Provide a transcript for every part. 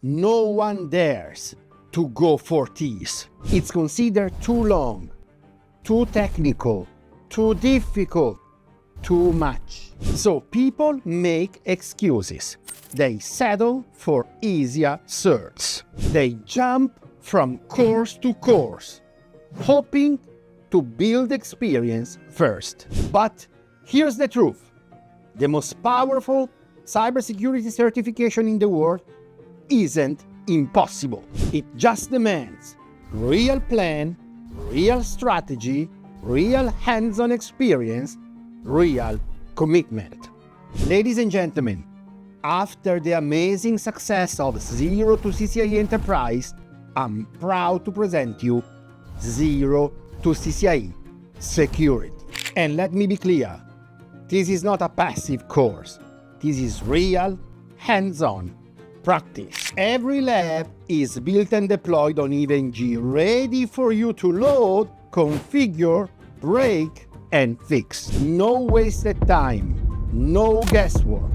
No one dares to go for this. It's considered too long, too technical, too difficult, too much. So people make excuses. They settle for easier certs. They jump from course to course, hoping to build experience first. But here's the truth. The most powerful cybersecurity certification in the world isn't impossible. It just demands real plan, real strategy, real hands-on experience, real commitment. Ladies and gentlemen, after the amazing success of Zero to CCIE Enterprise, I'm proud to present you Zero to CCIE Security. And let me be clear, this is not a passive course. This is real, hands-on practice. Every lab is built and deployed on EVE-NG, ready for you to load, configure, break, and fix. No wasted time, no guesswork.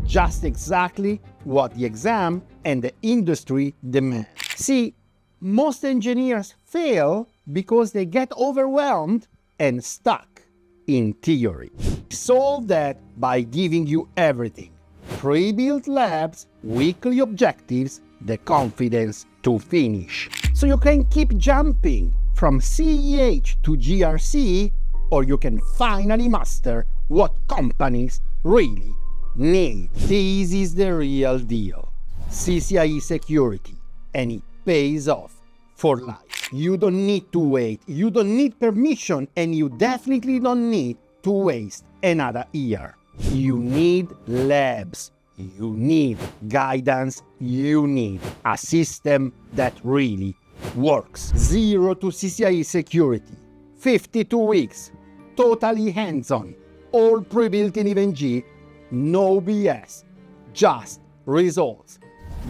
Just exactly what the exam and the industry demand. See, most engineers fail because they get overwhelmed and stuck in theory. Solve that by giving you everything. Pre-built labs, weekly objectives, the confidence to finish. So you can keep jumping from CEH to GRC, or you can finally master what companies really need. This is the real deal. CCIE Security, and it pays off for life. You don't need to wait, you don't need permission, and you definitely don't need to waste another year. You need labs, you need guidance, you need a system that really works. Zero to CCIE Security, 52 weeks, totally hands-on, all pre-built in EVE-NG, no BS, just results,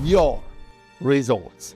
your results.